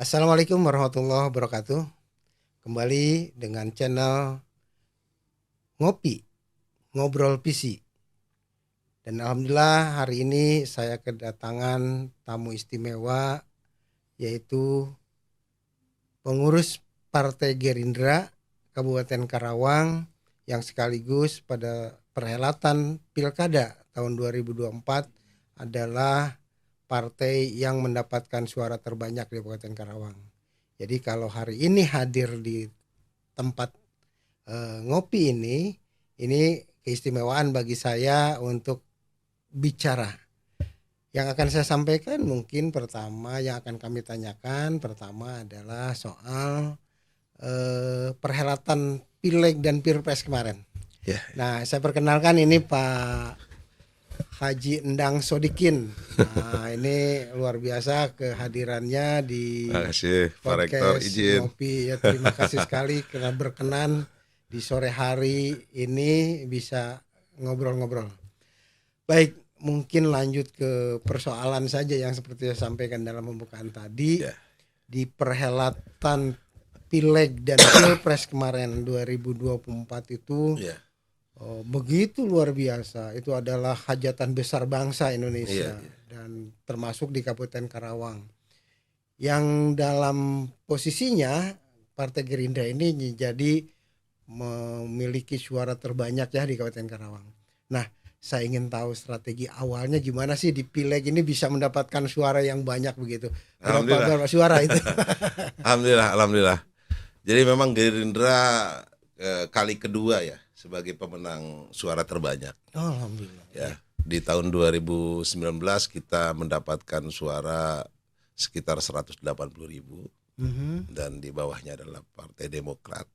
Assalamualaikum warahmatullahi wabarakatuh. Kembali dengan channel Ngopi, Ngobrol PC. Dan alhamdulillah hari ini saya kedatangan tamu istimewa, yaitu pengurus Partai Gerindra Kabupaten Karawang yang sekaligus pada perhelatan Pilkada tahun 2024 adalah partai yang mendapatkan suara terbanyak di Kabupaten Karawang. Jadi kalau hari ini hadir di tempat ngopi ini keistimewaan bagi saya untuk bicara. Yang akan saya sampaikan mungkin pertama yang akan kami tanyakan pertama adalah soal perhelatan Pileg dan Pilpres kemarin. Ya. Nah, saya perkenalkan ini Pak Haji Endang Sodikin. Nah, ini luar biasa kehadirannya di Terima kasih Pak Rektor izin. Ngopi. Ya, terima kasih sekali karena berkenan di sore hari ini bisa ngobrol-ngobrol. Baik, mungkin lanjut ke persoalan saja yang seperti saya sampaikan dalam pembukaan tadi. Ya. Di perhelatan Pileg dan Pilpres kemarin 2024 itu Ya. begitu luar biasa. Itu adalah hajatan besar bangsa Indonesia, dan termasuk di Kabupaten Karawang yang dalam posisinya Partai Gerindra ini jadi memiliki suara terbanyak ya di Kabupaten Karawang. Nah, saya ingin tahu strategi awalnya gimana sih di Pileg ini bisa mendapatkan suara yang banyak begitu. Berapa suara itu? Alhamdulillah. Jadi memang Gerindra kali kedua ya sebagai pemenang suara terbanyak. Alhamdulillah. Ya, di tahun 2019 kita mendapatkan suara sekitar 180.000 dan di bawahnya adalah Partai Demokrat.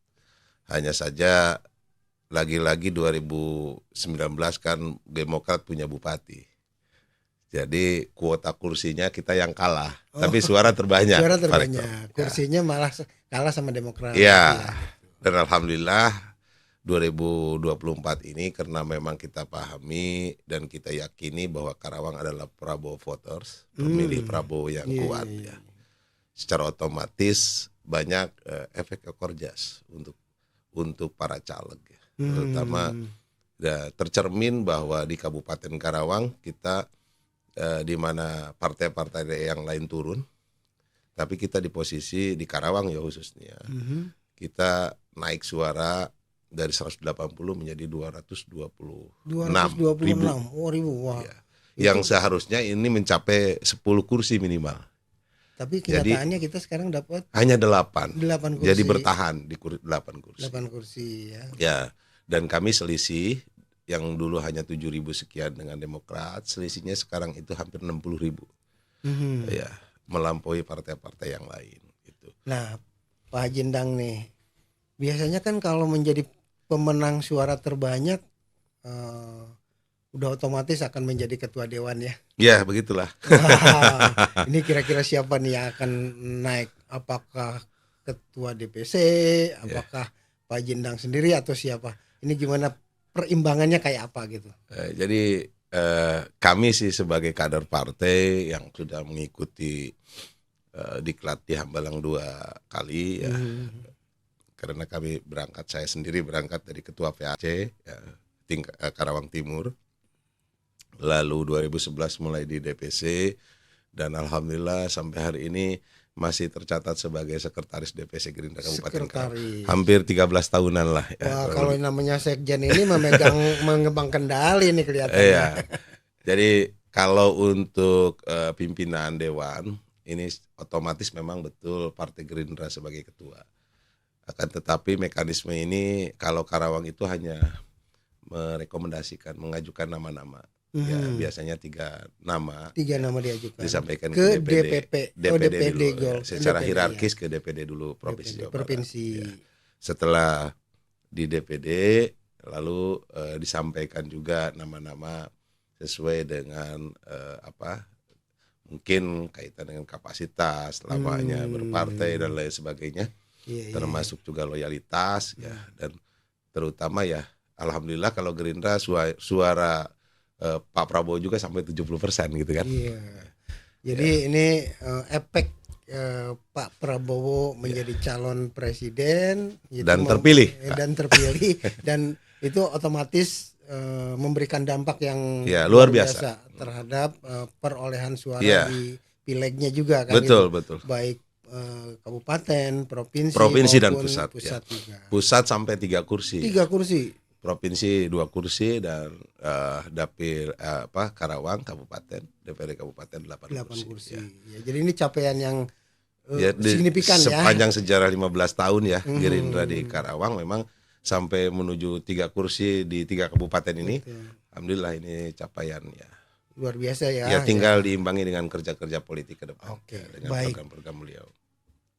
Hanya saja lagi-lagi 2019 kan Demokrat punya bupati. Jadi kuota kursinya kita yang kalah, tapi suara terbanyak. Suara terbanyak. Kursinya malah kalah sama Demokrat. Iya. Dan alhamdulillah 2024 ini karena memang kita pahami dan kita yakini bahwa Karawang adalah Prabowo voters, pemilih Prabowo yang kuat ya. Secara otomatis banyak efek ekor jas untuk para caleg ya. Terutama tercermin bahwa di Kabupaten Karawang kita di mana partai-partai yang lain turun, tapi kita di posisi di Karawang ya khususnya kita naik suara dari 180 menjadi 226 ribu. Wah. Ya. Yang seharusnya ini mencapai 10 kursi minimal. Tapi kenyataannya kita sekarang dapat hanya 8 kursi. Jadi bertahan di 8 kursi. 8 kursi ya. Ya, dan kami selisih yang dulu hanya 7.000 sekian dengan Demokrat, selisihnya sekarang itu hampir 60.000. Ya, melampaui partai-partai yang lain gitu. Nah, Pak Haji Endang nih, biasanya kan kalau menjadi pemenang suara terbanyak udah otomatis akan menjadi ketua dewan ya. Ya begitulah. Ini kira-kira siapa nih yang akan naik? Apakah ketua DPC? Apakah Pak Haji Endang sendiri atau siapa? Ini gimana perimbangannya kayak apa gitu? Jadi kami sih sebagai kader partai yang sudah mengikuti diklat di Hambalang 2 kali ya. Karena kami saya sendiri berangkat dari ketua PAC ya, Karawang Timur, lalu 2011 mulai di DPC, dan alhamdulillah sampai hari ini masih tercatat sebagai sekretaris DPC Gerindra Kabupaten Karawang. Hampir 13 tahunan lah ya. Wah, kalau namanya sekjen ini memegang mengembang kendali nih kelihatannya. Iya. Jadi kalau untuk pimpinan dewan ini otomatis memang betul Partai Gerindra sebagai ketua. Akan tetapi mekanisme ini kalau Karawang itu hanya merekomendasikan, mengajukan nama-nama. Ya, biasanya 3 nama. 3 nama diajukan. Disampaikan ke DPD dulu. Gold. Ya, secara DPD, hierarkis ke DPD dulu Provinsi Jawa Barat. Provinsi. Ya. Setelah di DPD lalu disampaikan juga nama-nama sesuai dengan mungkin kaitan dengan kapasitas, lamanya berpartai dan lain sebagainya. Termasuk juga loyalitas ya, dan terutama ya alhamdulillah kalau Gerindra suara Pak Prabowo juga sampai 70% gitu kan. Iya. Jadi ini efek Pak Prabowo menjadi calon presiden itu Dan terpilih. Dan itu otomatis memberikan dampak yang Ya, luar biasa terhadap perolehan suara ya. di pilegnya juga kan. Betul, itu. betul. Baik kabupaten, provinsi dan pusat ya. juga. Pusat sampai 3 kursi. 3 kursi. Provinsi 2 kursi dan dapil Karawang kabupaten, DPRD kabupaten 8 kursi. Ya. Jadi ini capaian yang signifikan sepanjang sejarah 15 tahun ya. Gerindra di Karawang memang sampai menuju 3 kursi di 3 kabupaten ini. Betul. Alhamdulillah ini capaian ya. Luar biasa ya. Ya tinggal diimbangi dengan kerja-kerja politik ke depan. Dengan baik. program-program beliau.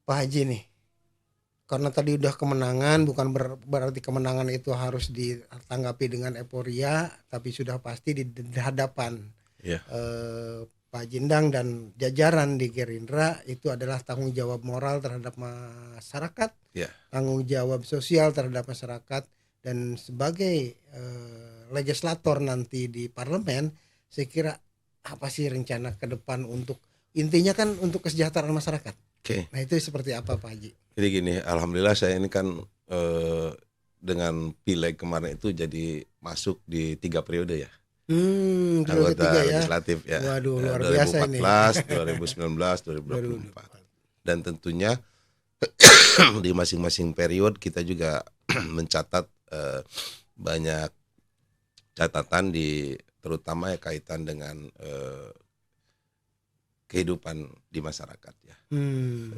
Pak Haji nih, karena tadi udah kemenangan, bukan berarti kemenangan itu harus ditanggapi dengan euforia, tapi sudah pasti di hadapan Pak Jindang dan jajaran di Gerindra itu adalah tanggung jawab moral terhadap masyarakat, tanggung jawab sosial terhadap masyarakat, dan sebagai legislator nanti di parlemen, saya kira apa sih rencana ke depan untuk intinya kan untuk kesejahteraan masyarakat. Nah itu seperti apa Pak Haji? Jadi gini, alhamdulillah saya ini kan dengan pileg kemarin itu jadi masuk di 3 periode ya. Anggota legislatif ya. Waduh, luar biasa 2014, 2019, 2024. Dan tentunya di masing-masing periode kita juga mencatat banyak catatan terutama ya kaitan dengan kehidupan di masyarakat ya.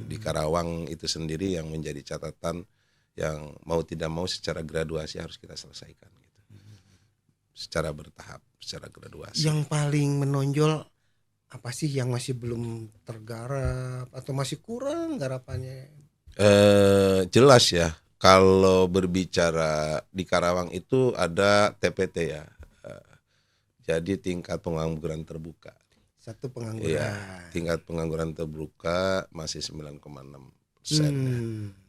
Di Karawang itu sendiri yang menjadi catatan yang mau tidak mau secara graduasi harus kita selesaikan gitu. Secara bertahap, secara graduasi. Yang paling menonjol apa sih yang masih belum tergarap atau masih kurang garapannya? Jelas ya, kalau berbicara di Karawang itu ada TPT ya. Jadi tingkat pengangguran terbuka. Satu pengangguran. Ya, tingkat pengangguran terbuka masih 9,6%.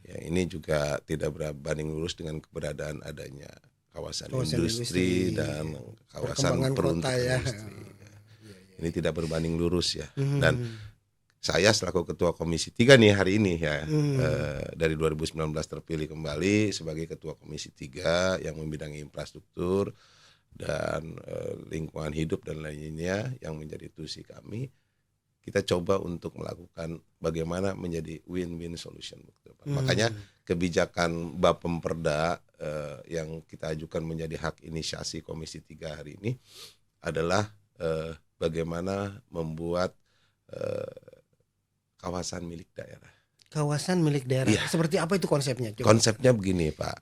Ya, ini juga tidak berbanding lurus dengan keberadaan adanya kawasan industri dan kawasan peruntukan industri. Ini tidak berbanding lurus ya. Dan saya selaku Ketua Komisi 3 nih hari ini ya, dari 2019 terpilih kembali sebagai Ketua Komisi 3 yang membidangi infrastruktur dan lingkungan hidup dan lainnya yang menjadi tusi kami. Kita coba untuk melakukan bagaimana menjadi win-win solution. Makanya kebijakan Bapemperda yang kita ajukan menjadi hak inisiasi Komisi 3 hari ini adalah bagaimana membuat kawasan milik daerah. Kawasan milik daerah. Ya. Seperti apa itu konsepnya? Coba. Konsepnya begini Pak.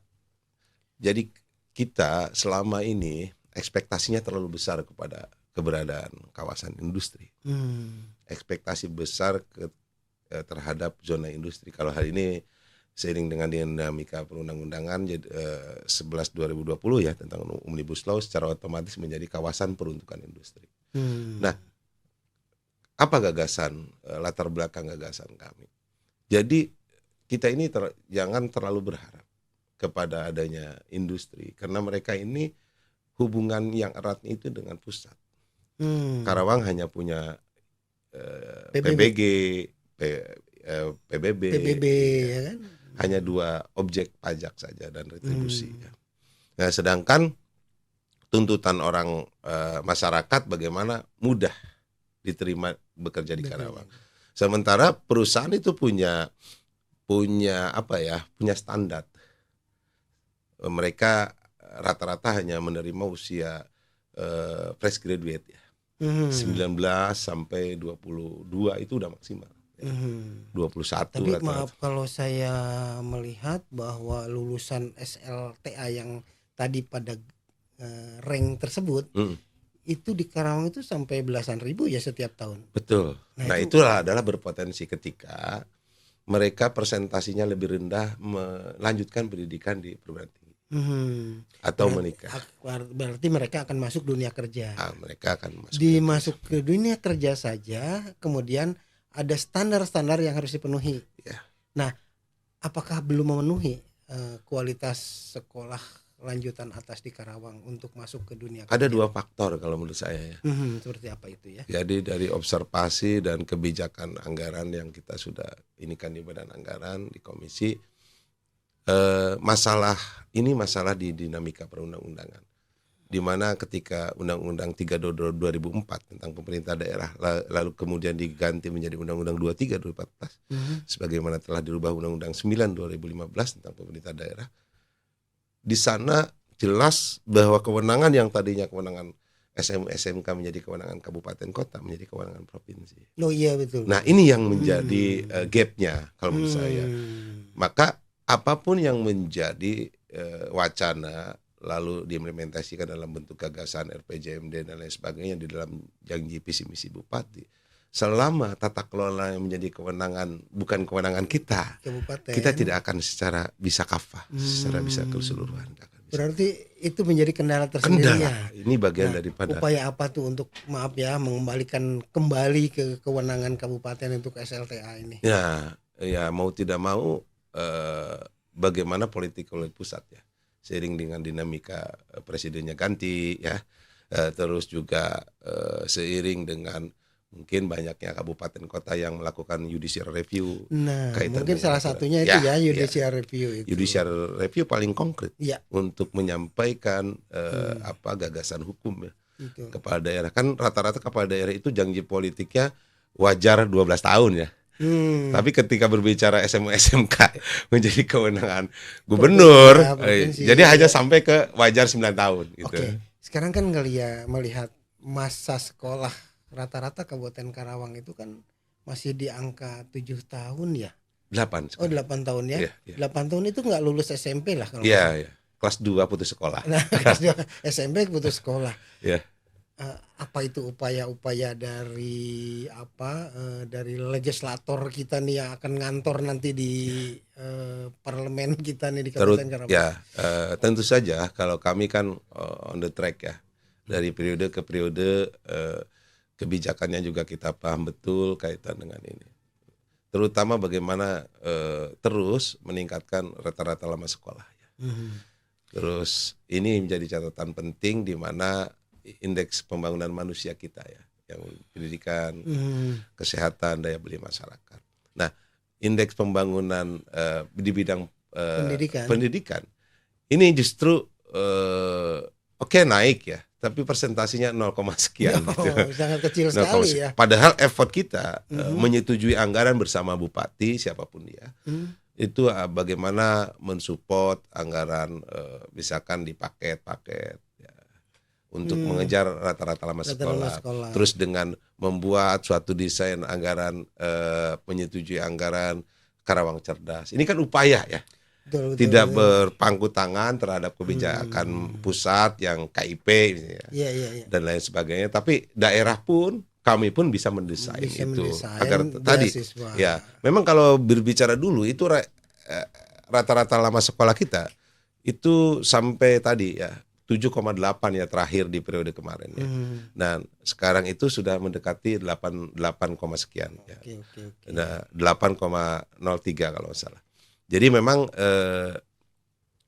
Jadi kita selama ini ekspektasinya terlalu besar kepada keberadaan kawasan industri. Ekspektasi besar terhadap zona industri. Kalau hari ini seiring dengan dinamika perundang-undangan 11/2020 ya tentang Omnibus Law secara otomatis menjadi kawasan peruntukan industri. Nah, apa gagasan latar belakang gagasan kami? Jadi kita ini jangan terlalu berharap kepada adanya industri karena mereka ini hubungan yang erat itu dengan pusat. Karawang hanya punya PBG, PBB, ya kan? Hanya 2 objek pajak saja dan retribusi. Nah, sedangkan tuntutan orang masyarakat bagaimana mudah diterima bekerja di Karawang. Sementara perusahaan itu punya standar. Mereka rata-rata hanya menerima usia fresh graduate ya. 19 sampai 22 itu udah maksimal. 21. Tapi maaf kalau saya melihat bahwa lulusan SLTA yang tadi pada rank tersebut itu di Karawang itu sampai belasan ribu ya setiap tahun. Betul. Nah itulah adalah berpotensi ketika mereka presentasinya lebih rendah melanjutkan pendidikan di perguruan tinggi atau menikah. Berarti mereka akan masuk dunia kerja. Mereka akan masuk ke dunia kerja saja, kemudian ada standar-standar yang harus dipenuhi. Ya. Nah, apakah belum memenuhi kualitas sekolah lanjutan atas di Karawang untuk masuk ke dunia Ada kerja? 2 faktor kalau menurut saya ya. Seperti apa itu ya? Jadi dari observasi dan kebijakan anggaran yang kita sudah inikan di Badan Anggaran di Komisi, masalah di dinamika perundang-undangan. Di mana ketika Undang-Undang 3 2004 tentang pemerintah daerah lalu kemudian diganti menjadi Undang-Undang 23 2014 sebagaimana telah dirubah Undang-Undang 9 2015 tentang pemerintah daerah. Di sana jelas bahwa kewenangan yang tadinya kewenangan SMK menjadi kewenangan kabupaten kota menjadi kewenangan provinsi. Oh iya betul. Nah, ini yang menjadi gapnya kalau menurut saya. Maka apapun yang menjadi wacana lalu diimplementasikan dalam bentuk gagasan RPJMD dan lain sebagainya di dalam janji visi misi bupati, selama tata kelola yang menjadi kewenangan bukan kewenangan kita, Kabupaten. kita tidak akan secara bisa kafah, secara bisa keseluruhan. Berarti itu menjadi kendala tersendiri ya. Ini bagian daripada upaya apa tuh untuk mengembalikan kembali ke kewenangan kabupaten untuk SLTA ini? Ya mau tidak mau bagaimana politik oleh pusat ya. Seiring dengan dinamika presidennya ganti ya, terus juga seiring dengan mungkin banyaknya kabupaten kota yang melakukan judicial review. Nah, mungkin salah satunya itu judicial review itu. Judicial review paling konkret untuk menyampaikan gagasan hukum ya kepala daerah. Kan rata-rata kepala daerah itu janji politiknya wajar 12 tahun ya. Tapi ketika berbicara SMK menjadi kewenangan gubernur, jadi hanya sampai ke wajar 9 tahun gitu. Oke. Sekarang kan melihat masa sekolah rata-rata Kabupaten Karawang itu kan masih di angka 7 tahun ya. 8. Oh 8 tahun ya. 8 tahun itu nggak lulus SMP lah kalau. Iya. Kelas 2 putus sekolah. Nah, kelas 2 SMP putus sekolah. Iya. Apa itu upaya-upaya dari dari legislator kita nih yang akan ngantor nanti di parlemen kita nih di Kabupaten Karawang? Ya, tentu saja kalau kami kan on the track ya. Dari periode ke periode kebijakannya juga kita paham betul kaitan dengan ini. Terutama bagaimana terus meningkatkan rata-rata lama sekolah ya. Terus ini menjadi catatan penting di mana indeks pembangunan manusia kita ya, yang pendidikan, kesehatan, daya beli masyarakat. Nah, indeks pembangunan di bidang pendidikan ini justru naik ya, tapi persentasinya 0, sekian. Sangat kecil sekali ya. Padahal effort kita menyetujui anggaran bersama bupati siapapun dia. Itu bagaimana mensupport anggaran misalkan di paket-paket ya, untuk mengejar rata-rata lama sekolah. Terus dengan membuat suatu desain anggaran menyetujui anggaran Karawang Cerdas. Ini kan upaya ya. Tidak berpangku tangan terhadap kebijakan pusat yang KIP dan lain sebagainya, tapi daerah pun kami pun bisa mendesain agar tadi ya. Memang kalau berbicara dulu itu rata-rata lama sekolah kita itu sampai tadi ya 7,8 ya terakhir di periode kemarin ya. Nah, sekarang itu sudah mendekati 8 sekian ya. Nah, 8,03 kalau nggak salah. Jadi memang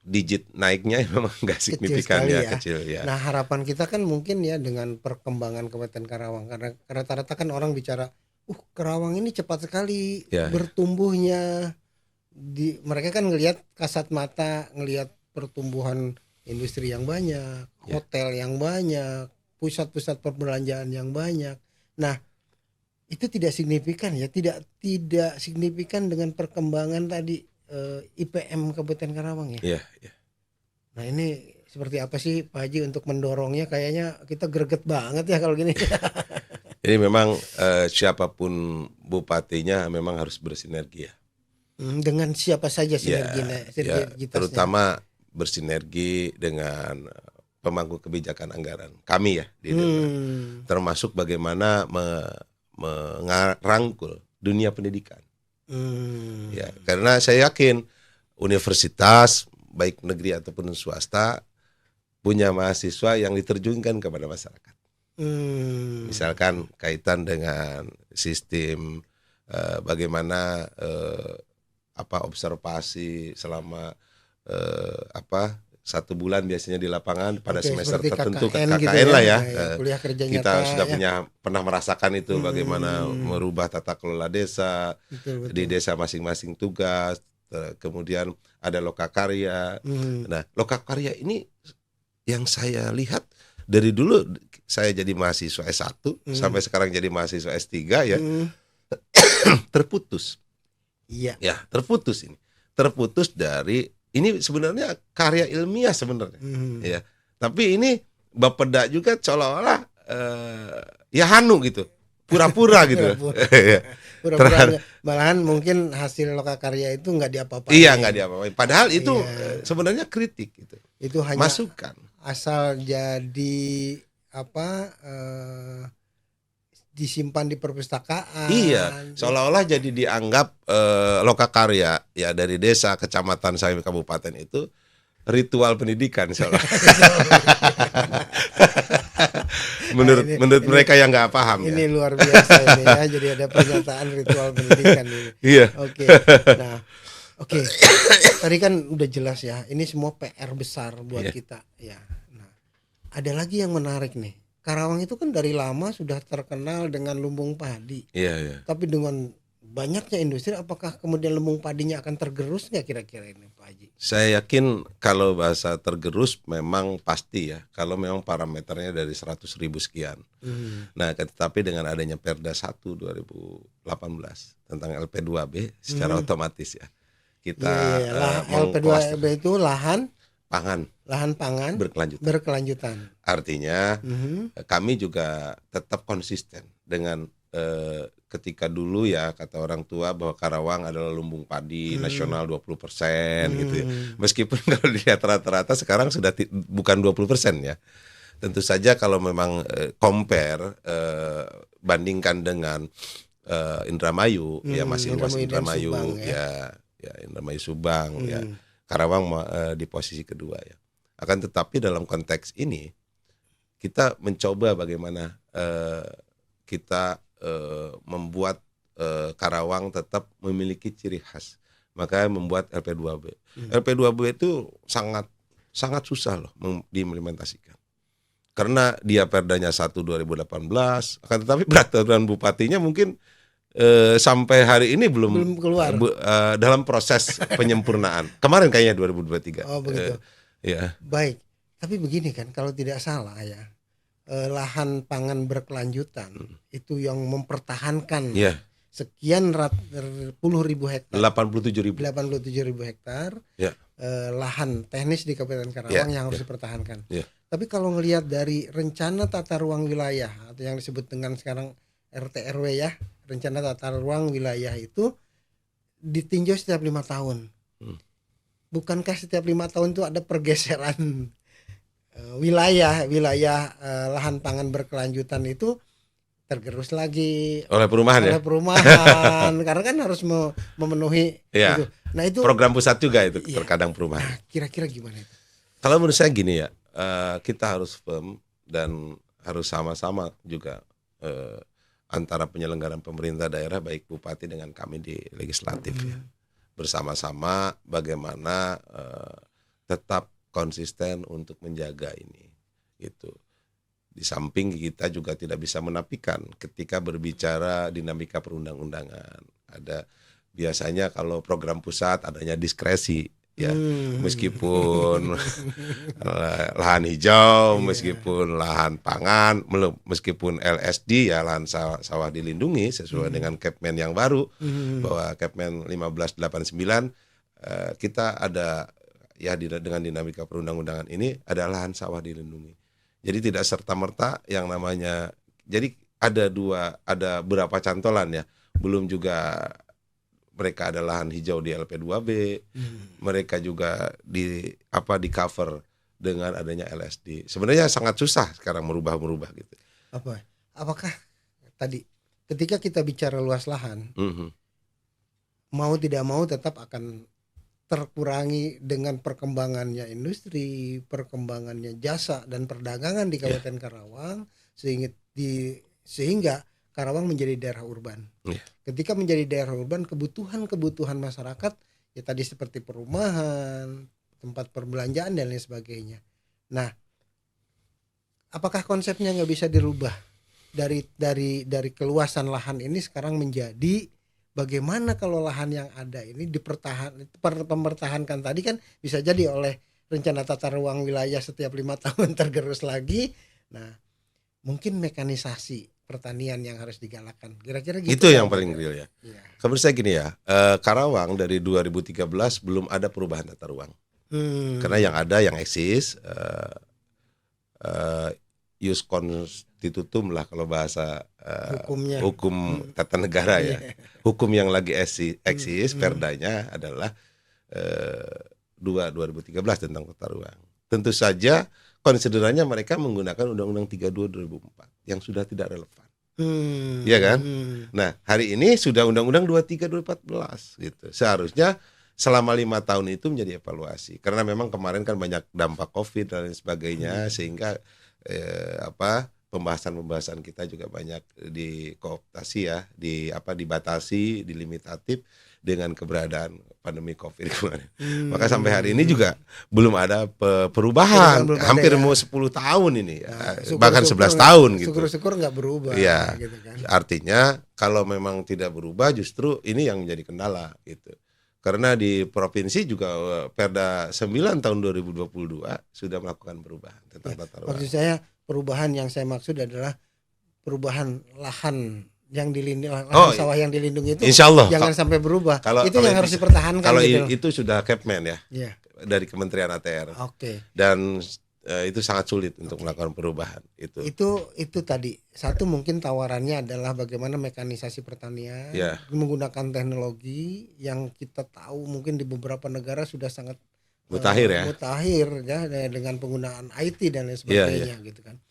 digit naiknya memang nggak signifikan kecil ya. Nah, harapan kita kan mungkin ya dengan perkembangan Kabupaten Karawang, karena rata-rata kan orang bicara, Karawang ini cepat sekali bertumbuhnya. Mereka kan ngelihat kasat mata, ngelihat pertumbuhan industri yang banyak, hotel yang banyak, pusat-pusat perbelanjaan yang banyak. Nah, itu tidak signifikan ya, tidak signifikan dengan perkembangan tadi IPM Kabupaten Karawang ya. Nah, ini seperti apa sih Pak Haji untuk mendorongnya? Kayaknya kita greget banget ya kalau gini. Ini memang siapapun bupatinya memang harus bersinergi ya. Dengan siapa saja sinergitasnya? Terutama bersinergi dengan pemangku kebijakan anggaran kami ya di termasuk bagaimana merangkul dunia pendidikan. Ya, karena saya yakin universitas baik negeri ataupun swasta punya mahasiswa yang diterjunkan kepada masyarakat. Misalkan kaitan dengan sistem observasi selama 1 bulan biasanya di lapangan pada Oke, semester seperti tertentu KKN gitu KKN lah ya. kuliah kerja Kita nyata sudah ya. pernah merasakan itu bagaimana Hmm, merubah tata kelola desa, betul di betul. desa masing-masing tugas, kemudian ada lokakarya. Hmm, Nah, lokakarya ini yang saya lihat dari dulu saya jadi mahasiswa S1 sampai sekarang jadi mahasiswa S3 ya, hmm, terputus. iya. Ya, terputus ini. Terputus dari ini sebenarnya karya ilmiah sebenarnya. Hmm. Ya. Tapi ini Bapeda juga seolah-olah ya hanu gitu. Pura-pura gitu. Pura-pura. Ya. Pura-pura malahan mungkin hasil lokakarya itu nggak diapa-apain. Iya, nggak diapa-apain. Padahal itu Iya. sebenarnya kritik gitu. Itu hanya Masukan. asal jadi apa disimpan di perpustakaan. Iya, seolah-olah jadi dianggap lokakarya ya dari desa, kecamatan sampai kabupaten itu ritual pendidikan seolah. menurut mereka yang nggak paham ini ya. luar biasa ini ya. Jadi ada pernyataan ritual pendidikan ini. Iya. Oke. Nah, oke. Tadi kan udah jelas ya. Ini semua PR besar buat kita ya. Nah, ada lagi yang menarik nih. Karawang itu kan dari lama sudah terkenal dengan lumbung padi. Iya, iya. Tapi dengan banyaknya industri, apakah kemudian lumbung padinya akan tergerus nggak kira-kira ini Pak Haji? Saya yakin kalau bahasa tergerus memang pasti ya. Kalau memang parameternya dari 100.000 sekian. Nah, tetapi dengan adanya Perda 1 2018 tentang LP2B secara otomatis ya. Kita LP2B itu lahan pangan berkelanjutan. Artinya kami juga tetap konsisten dengan ketika dulu ya kata orang tua bahwa Karawang adalah lumbung padi nasional 20% gitu ya. Meskipun kalau dilihat rata-rata sekarang sudah bukan 20% ya. Tentu saja kalau memang compare bandingkan dengan Indramayu ya masih luas Indramayu Subang, ya Indramayu Subang ya. Karawang di posisi kedua ya. Akan tetapi dalam konteks ini kita mencoba bagaimana kita membuat Karawang tetap memiliki ciri khas. Makanya membuat LP2B. LP2B itu sangat susah loh diimplementasikan. Karena dia perdanya 1 2018, akan tetapi peraturan bupatinya mungkin sampai hari ini belum keluar dalam proses penyempurnaan. Kemarin kayaknya 2023. Oh begitu. Ya. Baik. Tapi begini kan kalau tidak salah ya, lahan pangan berkelanjutan itu yang mempertahankan sekian puluh ribu hektar. 87.000 hektar. Lahan teknis di Kabupaten Karawang yang harus dipertahankan. Tapi kalau ngelihat dari rencana tata ruang wilayah atau yang disebut dengan sekarang RT/RW ya, rencana tata ruang wilayah itu ditinjau setiap 5 tahun. Bukankah setiap 5 tahun itu ada pergeseran wilayah lahan pangan berkelanjutan itu tergerus lagi oleh perumahan karena kan harus memenuhi itu. Nah itu program pusat juga itu terkadang perumahan. Nah, kira-kira gimana itu? Kalau menurut saya gini ya, kita harus firm dan harus sama-sama juga antara penyelenggaraan pemerintah daerah baik bupati dengan kami di legislatif ya. Bersama-sama bagaimana tetap konsisten untuk menjaga ini gitu. Di samping kita juga tidak bisa menafikan ketika berbicara dinamika perundang-undangan. Ada biasanya kalau program pusat adanya diskresi ya, meskipun lahan hijau, meskipun lahan pangan, meskipun LSD ya lahan sawah dilindungi sesuai dengan Kepmen yang baru bahwa Kepmen 1589 kita ada ya dengan dinamika perundang-undangan ini ada lahan sawah dilindungi. Jadi tidak serta-merta yang namanya, jadi ada berapa cantolan ya, belum juga mereka ada lahan hijau di LP2B, mereka juga di cover dengan adanya LSD. Sebenarnya sangat susah sekarang merubah gitu. Apakah tadi ketika kita bicara luas lahan, mau tidak mau tetap akan terkurangi dengan perkembangannya industri, perkembangannya jasa dan perdagangan di Kabupaten Karawang sehingga Karawang menjadi daerah urban. Ketika menjadi daerah urban, kebutuhan masyarakat ya tadi seperti perumahan, tempat perbelanjaan dan lain sebagainya. Nah, apakah konsepnya nggak bisa dirubah dari keluasan lahan ini sekarang menjadi bagaimana kalau lahan yang ada ini dipertahankan tadi kan bisa jadi oleh rencana tata ruang wilayah setiap 5 tahun tergerus lagi. Nah, mungkin mekanisasi pertanian yang harus digalakan. Kira-kira gitu. Itu yang paling real ya. Iya. Menurut saya gini ya, Karawang dari 2013 belum ada perubahan tata ruang. Karena yang ada yang eksis ius constitutum lah kalau bahasa hukum tata negara ya. Hukum yang lagi eksis perdanya adalah 2013 tentang tata ruang. Tentu saja konsiderannya mereka menggunakan Undang-Undang 32 2004 yang sudah tidak relevan. Iya kan? Nah, hari ini sudah Undang-Undang 23 2014 gitu. Seharusnya selama 5 tahun itu menjadi evaluasi. Karena memang kemarin kan banyak dampak Covid dan lain sebagainya sehingga pembahasan kita juga banyak dikooptasi ya, dibatasi, dilimitatif dengan keberadaan pandemi Covid kemarin. Maka sampai hari ini juga belum ada perubahan. Hampir mau 10 tahun ini ya. Bahkan 11 tahun gitu. Syukur-syukur nggak berubah. Iya. Gitu kan. Artinya kalau memang tidak berubah justru ini yang menjadi kendala gitu. Karena di provinsi juga Perda 9 tahun 2022 sudah melakukan perubahan tentang tata ruang. Maksud saya perubahan yang saya maksud adalah perubahan lahan yang dilindungi, sawah yang dilindungi itu Insyaallah, jangan sampai berubah. Itu yang harus dipertahankan. Kalau gitu. Itu sudah Kepmen ya, dari Kementerian ATR. Dan itu sangat sulit untuk melakukan perubahan itu tadi satu mungkin tawarannya adalah bagaimana mekanisasi pertanian menggunakan teknologi yang kita tahu mungkin di beberapa negara sudah sangat mutakhir ya dengan penggunaan IT dan lain sebagainya gitu kan.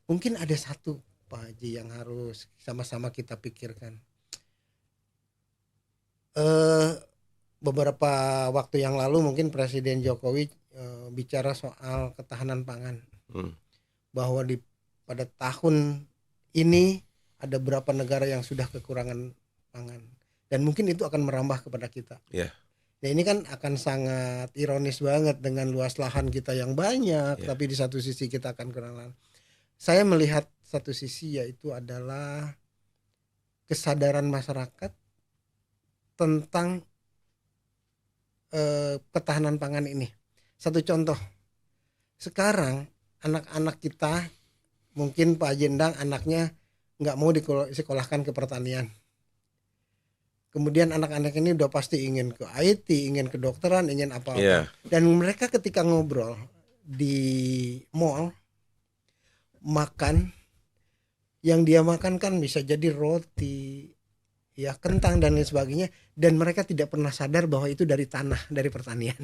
Mungkin ada satu Pak Haji yang harus sama-sama kita pikirkan. Beberapa waktu yang lalu mungkin Presiden Jokowi bicara soal ketahanan pangan, bahwa pada tahun ini ada berapa negara yang sudah kekurangan pangan dan mungkin itu akan merambah kepada kita. Nah ini kan akan sangat ironis banget dengan luas lahan kita yang banyak, tapi di satu sisi kita akan kurang lahan. Saya melihat satu sisi yaitu adalah kesadaran masyarakat tentang ketahanan pangan ini. Satu contoh, sekarang anak-anak kita mungkin Pak Jendang anaknya nggak mau disekolahkan ke pertanian. Kemudian anak-anak ini udah pasti ingin ke IT, ingin kedokteran, ingin apa-apa. Dan mereka ketika ngobrol di mall makan, yang dia makan kan bisa jadi roti, ya kentang dan lain sebagainya, dan mereka tidak pernah sadar bahwa itu dari tanah, dari pertanian.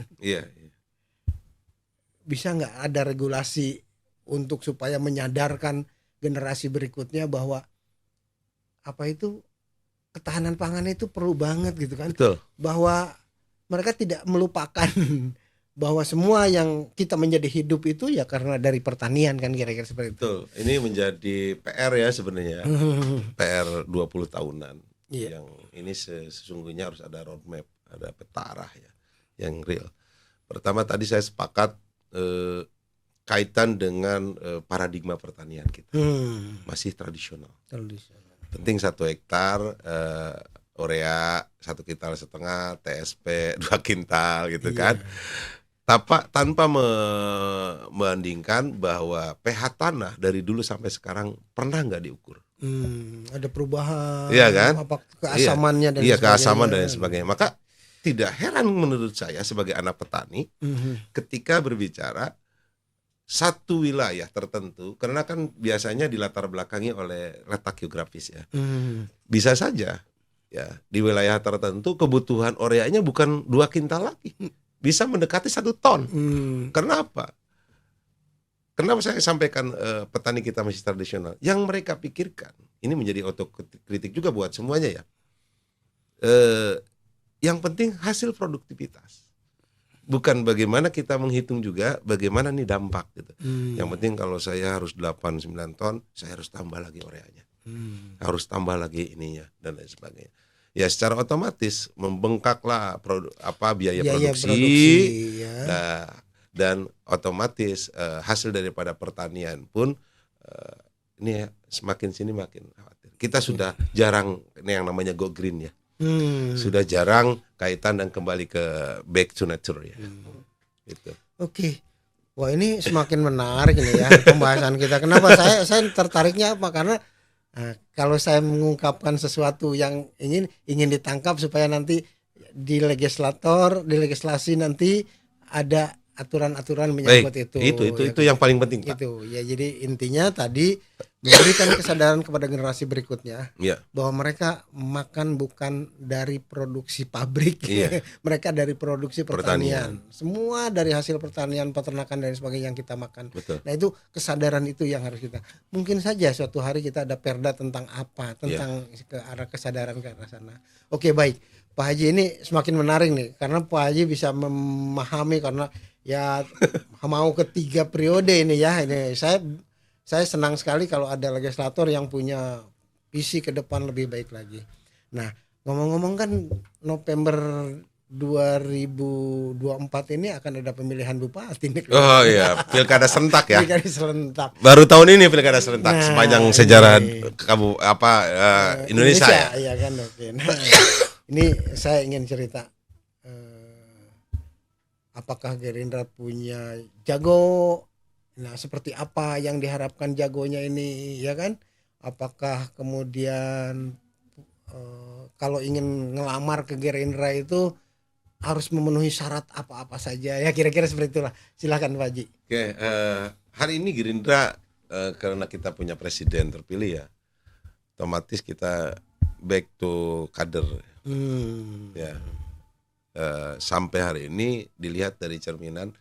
Bisa nggak ada regulasi untuk supaya menyadarkan generasi berikutnya bahwa ketahanan pangan itu perlu banget gitu kan? Betul. Bahwa mereka tidak melupakan bahwa semua yang kita menjadi hidup itu ya karena dari pertanian kan, kira-kira seperti itu. Betul. Ini menjadi PR ya sebenarnya. PR 20 tahunan. Yang ini sesungguhnya harus ada roadmap, ada peta arah ya yang real. Pertama tadi saya sepakat kaitan dengan paradigma pertanian kita. Masih tradisional. Penting 1 hektar urea 1,5 kintal, TSP 2 kintal gitu kan. Tanpa membandingkan bahwa pH tanah dari dulu sampai sekarang pernah nggak diukur. Ada perubahan, kan? Keasamannya dan sebagainya. Keasaman dan sebagainya. Maka tidak heran menurut saya sebagai anak petani ketika berbicara satu wilayah tertentu, karena kan biasanya dilatar belakangi oleh letak geografis ya. Bisa saja ya di wilayah tertentu kebutuhan ureanya bukan 2 kintal lagi, bisa mendekati 1 ton. Kenapa? Kenapa saya sampaikan petani kita masih tradisional? Yang mereka pikirkan, ini menjadi otokritik juga buat semuanya ya. Yang penting hasil produktivitas. Bukan bagaimana kita menghitung juga bagaimana nih dampak gitu. Yang penting kalau saya harus 8-9 ton, saya harus tambah lagi ureanya. Harus tambah lagi ininya dan lain sebagainya. ya secara otomatis membengkaklah biaya Biaya produksi, ya. dan otomatis hasil daripada pertanian pun ini ya, semakin sini makin khawatir. Kita sudah jarang ini yang namanya go green ya. Sudah jarang kaitan dan kembali ke back to nature ya. Gitu. Oke. Wah, ini semakin menarik ini ya pembahasan kita. Kenapa saya tertariknya apa? Karena kalau saya mengungkapkan sesuatu yang ingin ditangkap supaya nanti di legislasi nanti ada aturan-aturan menyangkut itu yang paling penting, Pak. Itu ya, jadi intinya tadi memberikan kesadaran kepada generasi berikutnya bahwa mereka makan bukan dari produksi pabrik, mereka dari produksi pertanian. Semua dari hasil pertanian, peternakan dan sebagainya yang kita makan. Betul. Nah, itu kesadaran itu yang harus kita. Mungkin saja suatu hari kita ada perda tentang apa, tentang ke arah kesadaran ke arah sana. Oke, baik. Pak Haji ini semakin menarik nih karena Pak Haji bisa memahami karena ya mau ketiga periode ini ya. Ini saya senang sekali kalau ada legislator yang punya visi ke depan lebih baik lagi. Nah, ngomong-ngomong kan November 2024 ini akan ada pemilihan bupati nih. Oh iya, pilkada serentak ya. Pilkada serentak. Baru tahun ini pilkada serentak sepanjang sejarah Indonesia ya. Iya kan, oke. Nah, ini saya ingin cerita. Apakah Gerindra punya jago? Nah, seperti apa yang diharapkan jagonya ini, ya kan? Apakah kemudian kalau ingin ngelamar ke Gerindra itu harus memenuhi syarat apa-apa saja? Ya kira-kira seperti itulah. Silakan Pak Haji. Oke, hari ini Gerindra karena kita punya presiden terpilih ya, otomatis kita back to kader. Ya. Sampai hari ini dilihat dari cerminan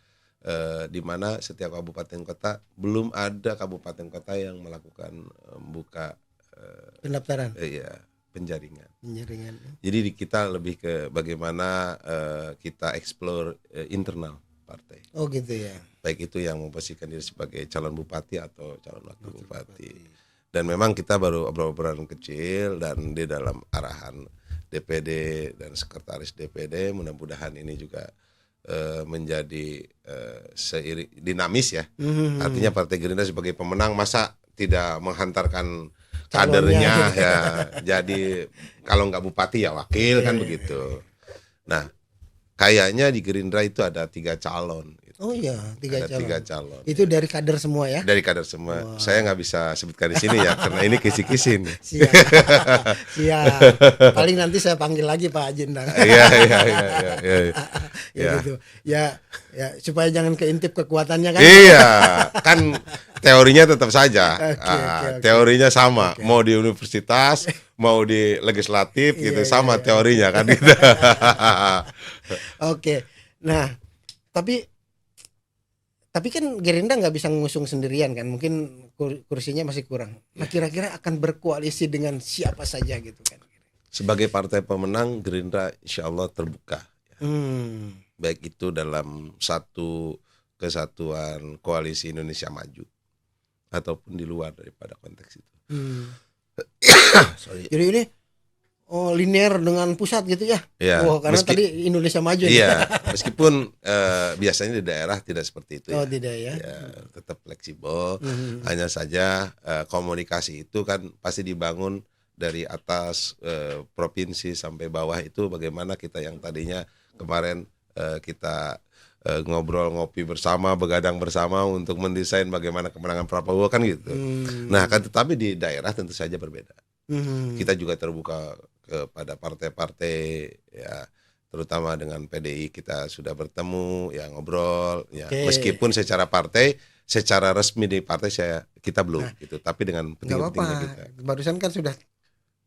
di mana setiap kabupaten kota belum ada kabupaten kota yang melakukan membuka pendaftaran, penjaringan. Jadi kita lebih ke bagaimana kita explore internal partai. Oh gitu ya. Baik itu yang memposisikan diri sebagai calon bupati atau calon wakil bupati. Dan memang kita baru obrol-obrolan kecil dan di dalam arahan DPD dan sekretaris DPD mudah-mudahan ini juga menjadi dinamis ya. Artinya Partai Gerindra sebagai pemenang masa tidak menghantarkan kadernya ya. Jadi kalau nggak bupati ya wakil kan begitu. Nah, kayaknya di Gerindra itu ada 3 calon. Oh iya, 3 calon. Itu dari kader semua ya? Dari kader semua. Wow. Saya nggak bisa sebutkan di sini ya karena ini kisi-kisin. Siap. Paling nanti saya panggil lagi Pak Ajin. Iya. Gitu. Ya, supaya jangan keintip kekuatannya kan. Iya, kan teorinya tetap saja. Okay. Teorinya sama. Okay. Mau di universitas, mau di legislatif gitu sama teorinya kan gitu. Oke. Nah, tapi kan Gerindra nggak bisa ngusung sendirian kan, mungkin kursinya masih kurang. Nah, kira-kira akan berkoalisi dengan siapa saja gitu kan? Sebagai partai pemenang, Gerindra insya Allah terbuka. Baik itu dalam satu kesatuan koalisi Indonesia Maju ataupun di luar daripada konteks itu. Jadi ini linear dengan pusat gitu ya? Karena tadi Indonesia Maju. Iya, meskipun biasanya di daerah tidak seperti itu. Oh, tidak ya? Tetap fleksibel. Hanya saja komunikasi itu kan pasti dibangun dari atas provinsi sampai bawah itu bagaimana kita yang tadinya kemarin kita ngopi bersama, begadang bersama untuk mendesain bagaimana kemenangan Prabowo kan gitu. Nah, kan tetapi di daerah tentu saja berbeda. Kita juga terbuka kepada partai-partai ya, terutama dengan PDI kita sudah bertemu ya, ngobrol ya. Meskipun secara partai, secara resmi di partai kita belum gitu, tapi dengan penting-pentingnya kita. Barusan kan sudah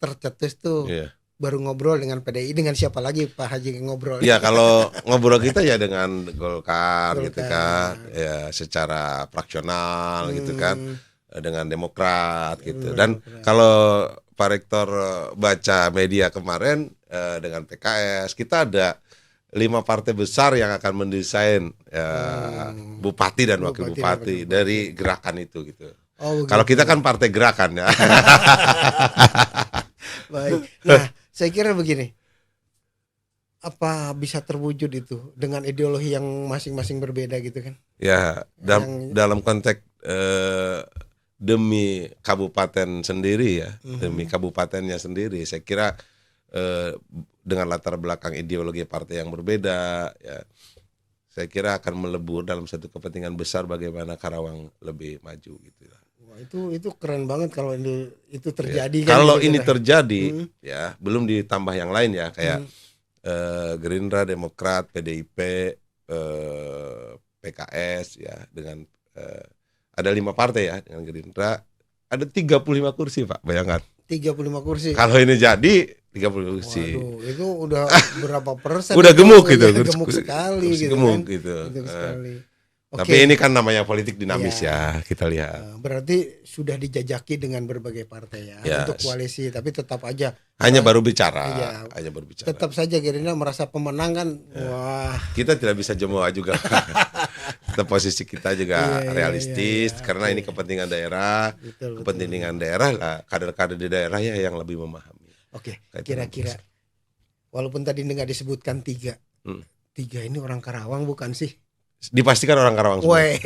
tercetus tuh. Baru ngobrol dengan PDI, dengan siapa lagi Pak Haji ngobrol? Ya kalau ngobrol kita ya dengan Golkar gitu kan, ya secara fraksional gitu kan, dengan Demokrat gitu. Dan kalau Pak Rektor baca media kemarin dengan PKS, kita ada 5 partai besar yang akan mendesain bupati dan wakil bupati dari gerakan itu gitu. Kalau kita kan partai gerakan ya. Baik. Nah, Saya kira begini, apa bisa terwujud itu dengan ideologi yang masing-masing berbeda gitu kan? Ya, dalam konteks demi kabupaten sendiri ya, demi kabupatennya sendiri, saya kira dengan latar belakang ideologi partai yang berbeda, ya, saya kira akan melebur dalam satu kepentingan besar bagaimana Karawang lebih maju gitu. Wah, itu keren banget kalau itu terjadi kan. Kalau gitu ini kan. terjadi, ya belum ditambah yang lain ya, kayak Gerindra, Demokrat, PDIP, PKS ya, dengan ada 5 partai ya, dengan Gerindra ada 35 kursi Pak, bayangkan. 35 kursi. Kalau ini jadi 30 kursi. Waduh, itu udah berapa persen? Udah gemuk gitu. Ya, gemuk sekali gitu gemuk kan. gitu. Gemuk sekali. Tapi ini kan namanya politik dinamis ya, kita lihat. Berarti sudah dijajaki dengan berbagai partai ya untuk koalisi, tapi tetap aja hanya baru bicara. Tetap saja Gerindra merasa pemenang kan. Wah. Kita tidak bisa jemaah juga. Posisi kita juga realistis karena ini kepentingan daerah, kepentingan daerah lah, kader-kader di daerah ya yang lebih memahami. Oke, kira-kira walaupun tadi nggak disebutkan 3 ini orang Karawang bukan sih? Dipastikan orang Karawang semua. Weh,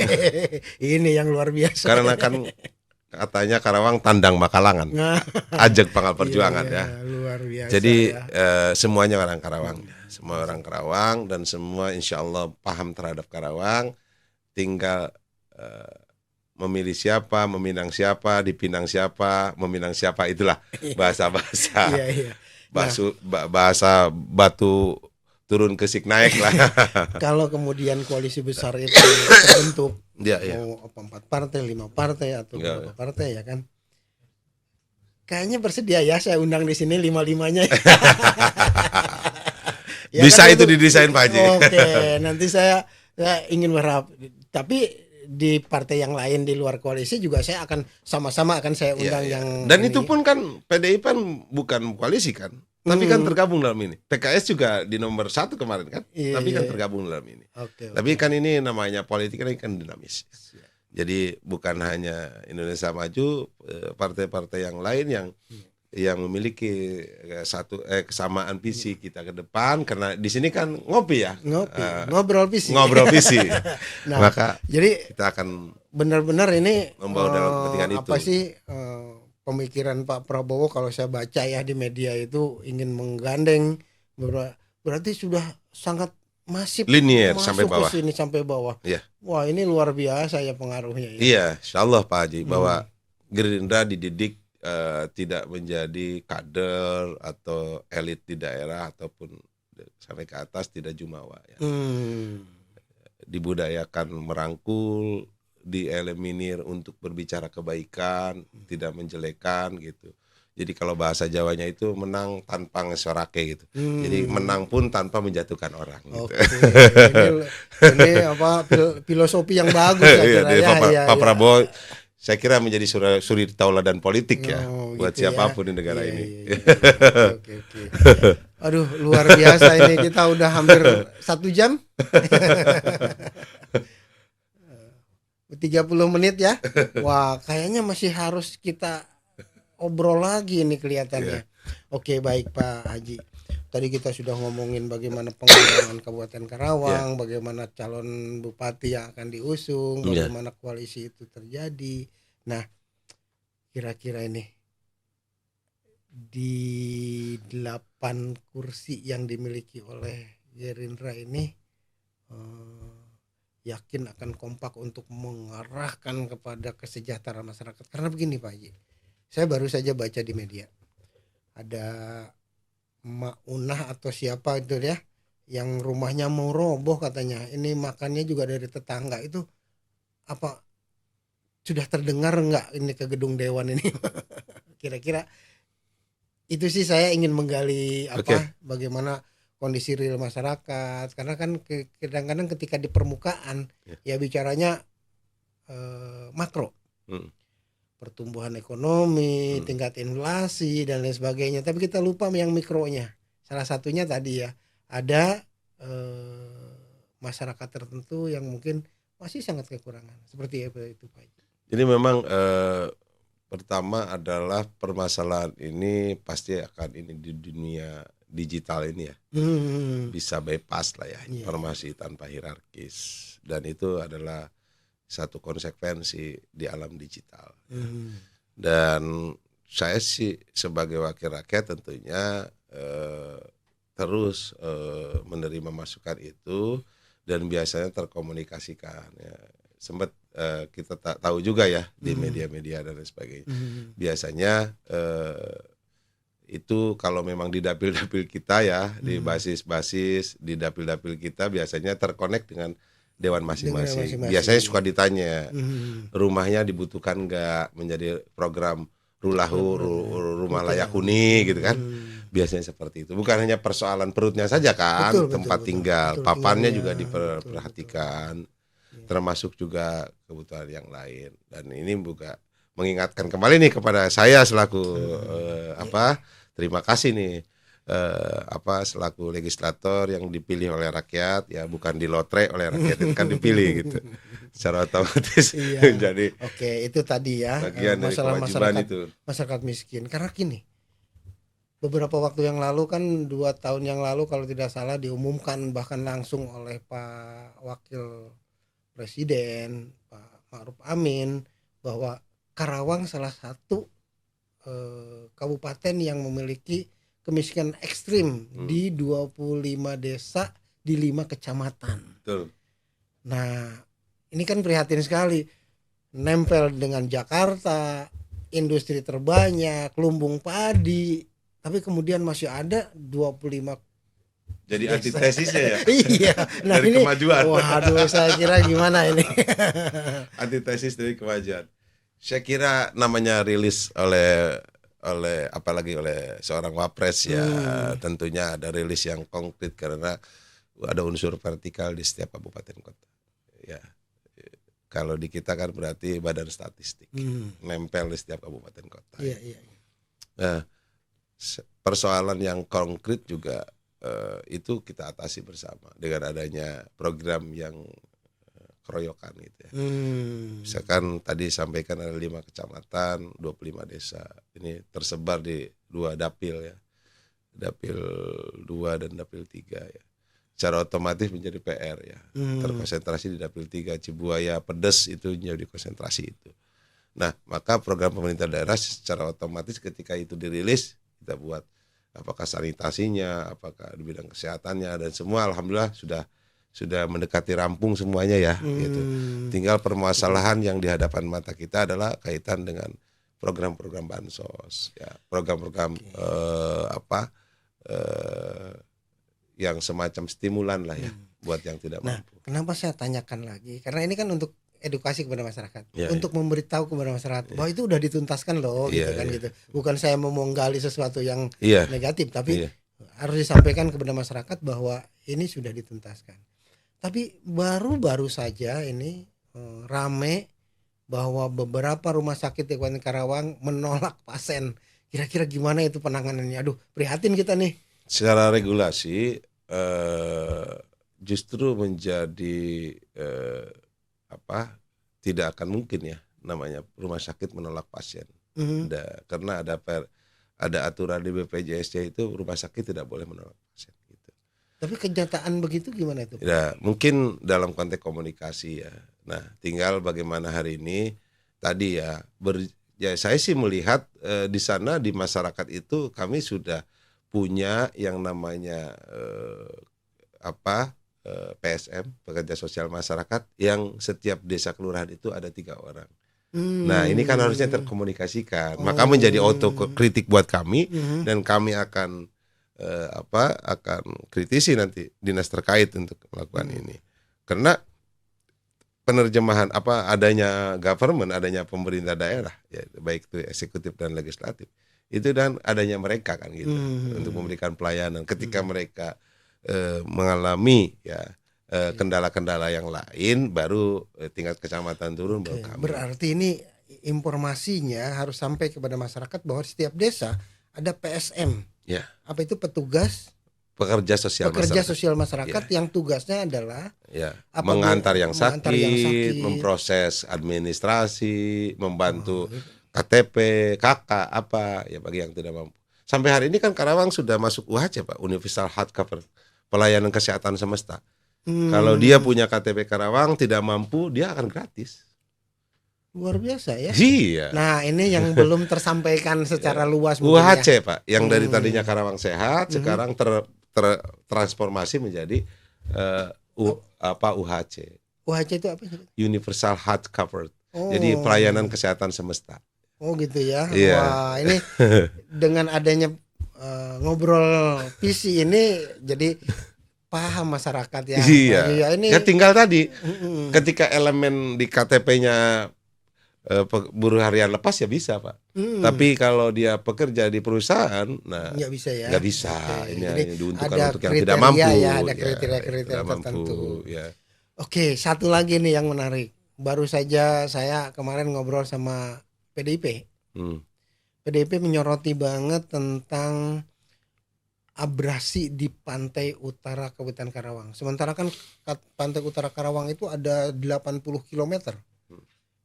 ini yang luar biasa. Karena kan katanya Karawang tandang Makalangan, ajak pangkal perjuangan ya. Luar biasa. Jadi semuanya orang Karawang, semua orang Karawang dan semua insya Allah paham terhadap Karawang. Tinggal memilih siapa, meminang siapa, dipinang siapa, meminang siapa, itulah bahasa-bahasa. Bahasa batu turun ke sik naik lah. Kalau kemudian koalisi besar itu terbentuk, mau 4 partai, 5 partai atau berapa partai ya kan? Kayaknya bersedia ya saya undang di sini 5-5-nya. Ya bisa kan, itu didesain Pak Haji. Oke, nanti saya ingin berharap, tapi di partai yang lain di luar koalisi juga saya akan sama-sama akan saya undang yang dan ini. Itu pun kan PDIP kan bukan koalisi kan, tapi kan tergabung dalam ini. PKS juga di nomor 1 kemarin kan, tapi kan tergabung dalam ini. Tapi kan ini namanya politik kan dinamis. Jadi bukan hanya Indonesia Maju, partai-partai yang lain yang memiliki kesamaan visi kita ke depan, karena di sini kan ngopi ya, ngobrol visi. Nah, maka jadi kita akan benar-benar ini membawa dalam kepentingan itu. Apa sih pemikiran Pak Prabowo kalau saya baca ya di media itu ingin menggandeng, berarti sudah sangat masif, linier sampai bawah. Ke sini sampai bawah. Ya. Wah, ini luar biasa ya pengaruhnya. Iya, insyaallah Pak Haji, bahwa Gerindra dididik tidak menjadi kader atau elit di daerah ataupun sampai ke atas, tidak jumawa ya. Dibudayakan merangkul, dieliminir untuk berbicara kebaikan, tidak menjelekan gitu. Jadi kalau bahasa Jawanya itu menang tanpa ngesorake gitu. Jadi menang pun tanpa menjatuhkan orang gitu. Ini apa filosofi yang bagus ya, Pak Prabowo saya kira menjadi suri tauladan politik ya buat gitu siapapun di negara ini. Oke. Aduh, luar biasa ini, kita udah hampir 1 jam. 30 menit ya. Wah, kayaknya masih harus kita obrol lagi ini kelihatannya. Oke, baik Pak Haji. Tadi kita sudah ngomongin bagaimana pengembangan Kabupaten Karawang, bagaimana calon bupati yang akan diusung, bagaimana koalisi itu terjadi. Nah, kira-kira ini di 8 kursi yang dimiliki oleh Gerindra ini yakin akan kompak untuk mengarahkan kepada kesejahteraan masyarakat. Karena begini Pak Haji, saya baru saja baca di media ada Mak Unah atau siapa itu ya, yang rumahnya mau roboh katanya. Ini makannya juga dari tetangga. Itu apa sudah terdengar nggak ini ke gedung Dewan ini? Kira-kira itu sih saya ingin menggali bagaimana kondisi real masyarakat. Karena kan kadang-kadang ketika di permukaan ya bicaranya makro. Pertumbuhan ekonomi, tingkat inflasi dan lain sebagainya, tapi kita lupa yang mikronya. Salah satunya tadi ya, ada masyarakat tertentu yang mungkin masih sangat kekurangan. Seperti apa itu Pak? Jadi memang Pertama adalah permasalahan ini pasti akan ini di dunia digital ini ya. Bisa bypass lah ya, informasi tanpa hierarkis. Dan itu adalah satu konsekuensi di alam digital. Dan saya sih sebagai wakil rakyat tentunya terus menerima masukan itu dan biasanya terkomunikasikan ya. Sempat kita tahu juga ya di media-media dan lain sebagainya. Biasanya itu kalau memang di dapil-dapil kita ya, di basis-basis, di dapil-dapil kita biasanya terkonek dengan dewan masing-masing. Biasanya suka ditanya, rumahnya dibutuhkan nggak menjadi program rumah layak huni gitu kan. Biasanya seperti itu. Bukan hanya persoalan perutnya saja kan, tempat tinggal, papannya juga diperhatikan. Termasuk juga kebutuhan yang lain. Dan ini juga mengingatkan kembali nih kepada saya selaku terima kasih nih selaku legislator yang dipilih oleh rakyat ya, bukan dilotre oleh rakyat, itu kan dipilih gitu secara otomatis. Jadi oke, itu tadi ya masalah masyarakat miskin. Karena gini, beberapa waktu yang lalu kan 2 tahun yang lalu kalau tidak salah diumumkan bahkan langsung oleh Pak Wakil Presiden Pak Ma'ruf Amin bahwa Karawang salah satu kabupaten yang memiliki kemiskinan ekstrim di 25 desa di 5 kecamatan. Betul. Nah, ini kan prihatin sekali. Nempel dengan Jakarta, industri terbanyak, lumbung padi, tapi kemudian masih ada 25. Jadi antitesisnya ya. Iya. Nah, dari ini kemajuan. Waduh, saya kira gimana ini? Antitesis dari kemajuan. Saya kira namanya rilis oleh apalagi oleh seorang wapres ya, tentunya ada rilis yang konkret karena ada unsur vertikal di setiap kabupaten kota. Ya. Kalau di kita kan berarti badan statistik. Nempel di setiap kabupaten kota. Iya. Nah, persoalan yang konkret juga itu kita atasi bersama dengan adanya program yang keroyokan gitu ya. Misalkan tadi sampaikan ada 5 kecamatan, 25 desa. Ini tersebar di 2 dapil ya. Dapil 2 dan dapil 3 ya. Secara otomatis menjadi PR ya. Terkonsentrasi di dapil 3, Cibuaya, Pedes itu menjadi konsentrasi itu. Nah, maka program pemerintah daerah secara otomatis ketika itu dirilis kita buat apakah sanitasinya, apakah di bidang kesehatannya dan semua alhamdulillah sudah mendekati rampung semuanya ya gitu. Tinggal permasalahan yang di hadapan mata kita adalah kaitan dengan program-program bansos ya, program-program yang semacam stimulan lah ya buat yang tidak mampu. Nah, kenapa saya tanyakan lagi? Karena ini kan untuk edukasi kepada masyarakat, ya, untuk memberitahu kepada masyarakat bahwa itu udah dituntaskan loh, gitu kan gitu. Bukan saya mau menggali sesuatu yang negatif, tapi harus disampaikan kepada masyarakat bahwa ini sudah dituntaskan. Tapi baru-baru saja ini rame bahwa beberapa rumah sakit di Kabupaten Karawang menolak pasien. Kira-kira gimana itu penanganannya? Aduh, prihatin kita nih. Secara regulasi justru menjadi tidak akan mungkin ya namanya rumah sakit menolak pasien. Karena ada aturan di BPJS itu rumah sakit tidak boleh menolak pasien gitu. Tapi kenyataan begitu gimana itu? Ya, mungkin dalam konteks komunikasi ya. Nah, tinggal bagaimana hari ini tadi ya saya sih melihat di sana di masyarakat itu kami sudah punya yang namanya PSM, pekerja sosial masyarakat, yang setiap desa kelurahan itu ada 3 orang. Nah, ini kan harusnya terkomunikasikan. Maka menjadi otokritik buat kami dan kami akan akan kritisi nanti dinas terkait untuk melakukan ini. Karena penerjemahan adanya government, adanya pemerintah daerah ya, baik itu eksekutif dan legislatif. Itu dan adanya mereka kan gitu untuk memberikan pelayanan ketika mereka mengalami ya kendala-kendala yang lain baru tingkat kecamatan turun baru kami. Berarti ini informasinya harus sampai kepada masyarakat bahwa setiap desa ada PSM. Ya. Apa itu petugas pekerja sosial masyarakat yang tugasnya adalah mengantar yang sakit, memproses administrasi, membantu KTP, KK apa ya bagi yang tidak mampu. Sampai hari ini kan Karawang sudah masuk UHC Pak, Universal Health Cover, pelayanan kesehatan semesta. Kalau dia punya KTP Karawang tidak mampu, dia akan gratis. Luar biasa ya. Iya. Nah ini yang belum tersampaikan secara luas UHC ya. Pak, yang dari tadinya Karawang Sehat sekarang transformasi menjadi UHC. UHC itu apa? Universal Health Cover. Jadi pelayanan kesehatan semesta. Oh gitu ya. Iya. Wah ini dengan adanya ngobrol PC ini jadi paham masyarakat ya. Iya. Ya, ini ya tinggal tadi ketika elemen di KTP-nya buruh harian lepas ya bisa Pak. Tapi kalau dia pekerja di perusahaan, nah nggak bisa ya. Nggak bisa. Oke. Ini Jadi diuntukkan ada untuk yang tidak mampu. Ya, ada kriteria-kriteria tertentu. Ya. Oke, satu lagi nih yang menarik. Baru saja saya kemarin ngobrol sama PDIP. PDIP menyoroti banget tentang abrasi di pantai utara Kabupaten Karawang. Sementara kan pantai utara Karawang itu ada 80 km.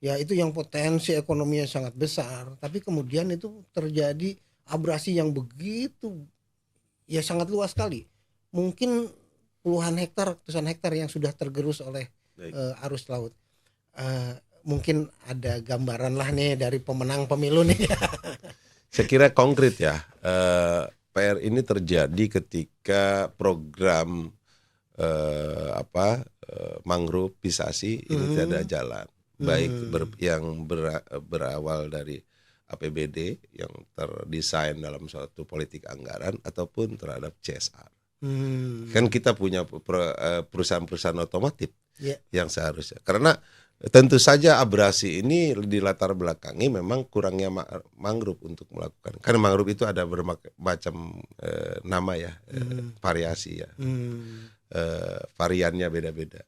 Ya itu yang potensi ekonominya sangat besar. Tapi kemudian itu terjadi abrasi yang begitu ya sangat luas sekali. Mungkin puluhan hektar, ratusan hektar yang sudah tergerus oleh arus laut. Mungkin ada gambaran lah nih dari pemenang pemilu nih. Saya kira konkret ya. PR ini terjadi ketika program mangrovisasi ini tidak jalan. Baik yang berawal dari APBD yang terdesain dalam suatu politik anggaran ataupun terhadap CSR. Kan kita punya perusahaan-perusahaan otomotif yang seharusnya. Karena tentu saja abrasi ini di latar belakangi memang kurangnya mangrove untuk melakukan. Karena mangrove itu ada bermacam nama ya, variasi ya, variannya beda-beda.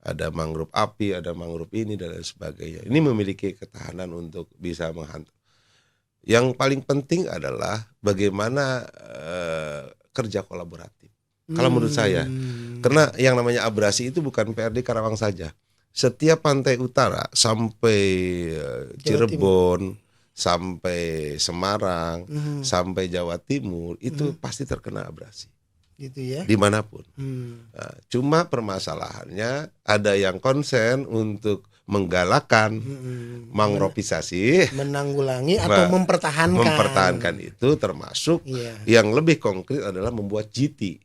Ada mangrove api, ada mangrove ini dan lain sebagainya. Ini memiliki ketahanan untuk bisa menghantam. Yang paling penting adalah bagaimana kerja kolaboratif. Kalau menurut saya, karena yang namanya abrasi itu bukan PR di Karawang saja. Setiap pantai utara sampai Cirebon, sampai Semarang, sampai Jawa Timur itu pasti terkena abrasi. Gitu ya. Dimanapun. Nah, cuma permasalahannya ada yang konsen untuk menggalakkan mangrovisasi, menanggulangi atau mempertahankan itu termasuk yang lebih konkret adalah membuat GT.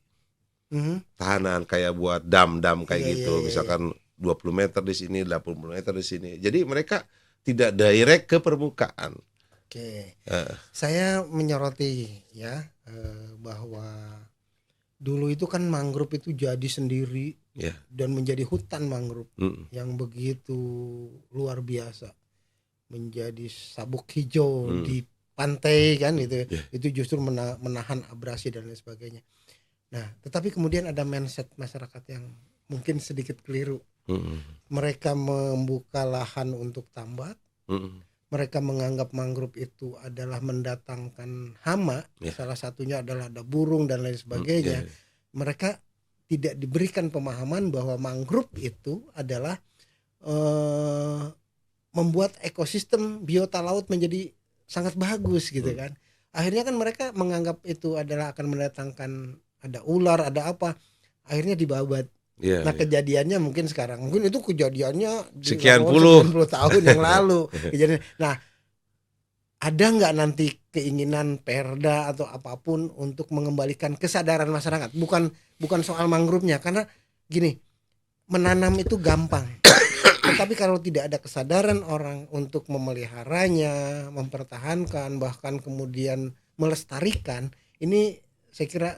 Tahanan kayak buat dam-dam kayak gitu, misalkan 20 meter di sini, 80 meter di sini. Jadi mereka tidak direct ke permukaan. Oke. Saya menyoroti ya bahwa dulu itu kan mangrove itu jadi sendiri dan menjadi hutan mangrove yang begitu luar biasa, menjadi sabuk hijau di pantai kan itu itu justru menahan abrasi dan lain sebagainya. Nah, tetapi kemudian ada mindset masyarakat yang mungkin sedikit keliru. Mereka membuka lahan untuk tambak. Mereka menganggap mangrove itu adalah mendatangkan hama. Salah satunya adalah ada burung dan lain sebagainya. Mereka tidak diberikan pemahaman bahwa mangrove itu adalah membuat ekosistem biota laut menjadi sangat bagus gitu kan. Akhirnya kan mereka menganggap itu adalah akan mendatangkan ada ular, ada apa. Akhirnya dibabat. Kejadiannya mungkin sekarang, mungkin itu kejadiannya sekian puluh tahun yang lalu. Kejadian. Nah, ada nggak nanti keinginan Perda atau apapun untuk mengembalikan kesadaran masyarakat? Bukan soal mangrove-nya, karena gini, menanam itu gampang. Tetapi kalau tidak ada kesadaran orang untuk memeliharanya, mempertahankan, bahkan kemudian melestarikan, ini saya kira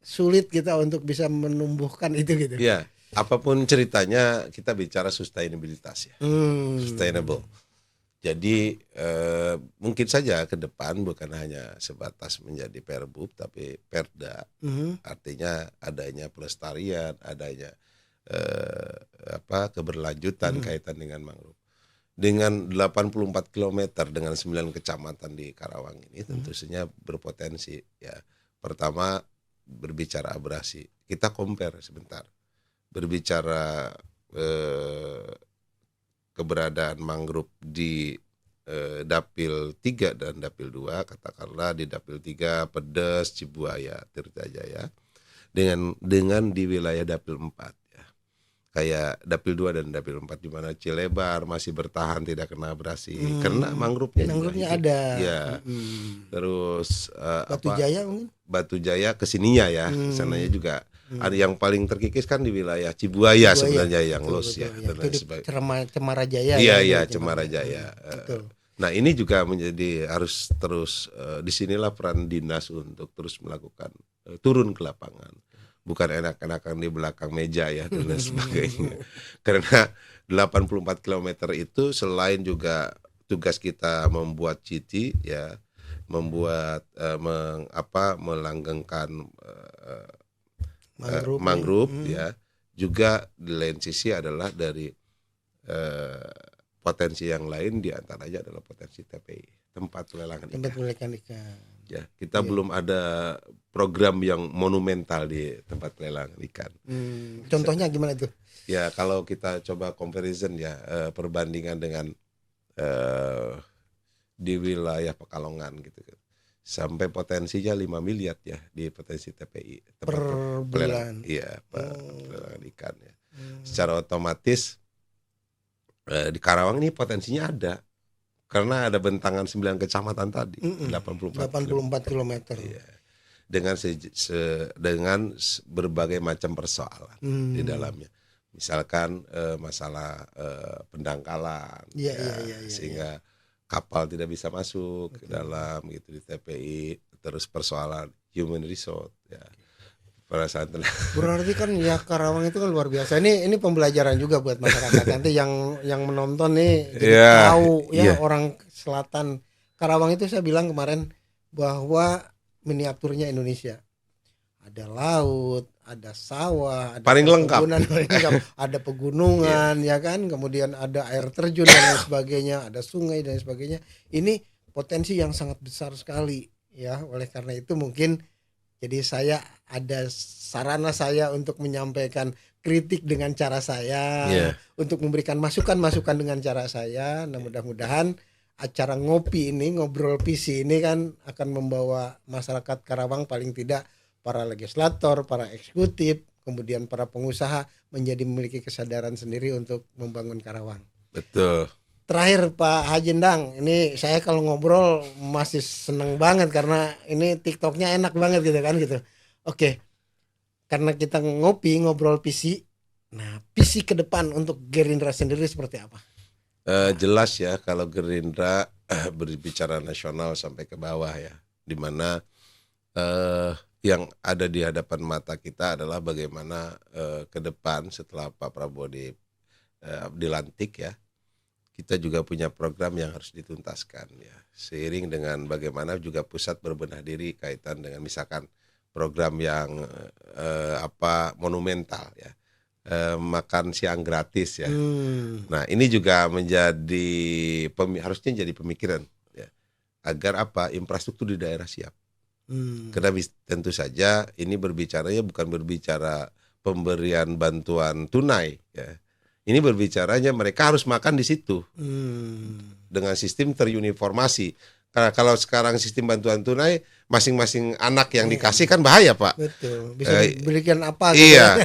sulit kita untuk bisa menumbuhkan itu gitu. Ya, apapun ceritanya kita bicara sustainabilitas ya. Sustainable. Jadi mungkin saja ke depan bukan hanya sebatas menjadi Perbub tapi Perda. Artinya adanya pelestarian, adanya keberlanjutan kaitan dengan mangrove. Dengan 84 km dengan 9 kecamatan di Karawang ini tentu saja berpotensi ya. Pertama berbicara abrasi, kita compare sebentar. Berbicara keberadaan mangrove di Dapil 3 dan Dapil 2, katakanlah di Dapil 3 Pedes, Cibuaya, Tirtajaya, dengan di wilayah Dapil 4 ya. Kayak Dapil 2 dan Dapil 4 di mana Cilebar masih bertahan tidak kena abrasi karena mangrove-nya juga Mangrove-nya hidup. ada. Ya. Terus Batu Jaya mungkin? Batu Jaya kesininya ya, sananya juga ada yang paling terkikis kan di wilayah Cibuaya sebenarnya yang los ya. Dan lain sebagainya. Cemara Jaya. Iya, Cemara Jaya. Nah ini juga menjadi harus terus disinilah peran dinas untuk terus melakukan turun ke lapangan, bukan enak-enakan di belakang meja ya dan lain sebagainya. Karena 84 km itu selain juga tugas kita membuat CT ya, membuat melanggengkan mangrove ya, juga di lain sisi adalah dari potensi yang lain, diantaranya adalah potensi TPI, tempat pelelangan ikan. Ya, kita belum ada program yang monumental di tempat pelelangan ikan. Contohnya gimana tuh? Ya kalau kita coba comparison ya, perbandingan dengan di wilayah Pekalongan gitu kan, sampai potensinya 5 miliar ya di potensi TPI per bulan. Iya, pelelangan ikan ya. Secara otomatis di Karawang ini potensinya ada karena ada bentangan 9 kecamatan tadi, 84 km. Iya. Dengan berbagai macam persoalan di dalamnya. Misalkan masalah pendangkalan sehingga kapal tidak bisa masuk ke dalam gitu di TPI, terus persoalan human resource ya. Berarti kan ya Karawang itu kan luar biasa. Ini pembelajaran juga buat masyarakat nanti yang menonton nih jadi tahu ya orang selatan Karawang itu. Saya bilang kemarin bahwa miniaturnya Indonesia. Ada laut, ada sawah, ada paling lengkap, ada pegunungan ya kan, kemudian ada air terjun dan lain sebagainya, ada sungai dan sebagainya. Ini potensi yang sangat besar sekali ya. Oleh karena itu mungkin jadi saya ada sarana saya untuk menyampaikan kritik dengan cara saya, untuk memberikan masukan-masukan dengan cara saya. Nah mudah-mudahan acara ngopi ini, ngobrol PC ini kan akan membawa masyarakat Karawang, paling tidak para legislator, para eksekutif, kemudian para pengusaha menjadi memiliki kesadaran sendiri untuk membangun Karawang. Betul. Terakhir Pak Haji Endang, ini saya kalau ngobrol masih seneng banget karena ini TikToknya enak banget gitu kan gitu. Oke, karena kita ngobrol PC, nah PC ke depan untuk Gerindra sendiri seperti apa? Jelas ya kalau Gerindra berbicara nasional sampai ke bawah ya, dimana yang ada di hadapan mata kita adalah bagaimana ke depan setelah Pak Prabowo dilantik ya. Kita juga punya program yang harus dituntaskan ya. Seiring dengan bagaimana juga pusat berbenah diri kaitan dengan misalkan program yang monumental ya. Makan siang gratis ya. Nah, ini juga menjadi harusnya jadi pemikiran ya. Agar infrastruktur di daerah siap. Karena tentu saja ini berbicaranya bukan berbicara pemberian bantuan tunai ya. Ini berbicaranya mereka harus makan di situ dengan sistem teruniformasi. Karena kalau sekarang sistem bantuan tunai masing-masing anak yang dikasih kan bahaya Pak. Betul. Bisa dibelikan apa? Gitu. Iya,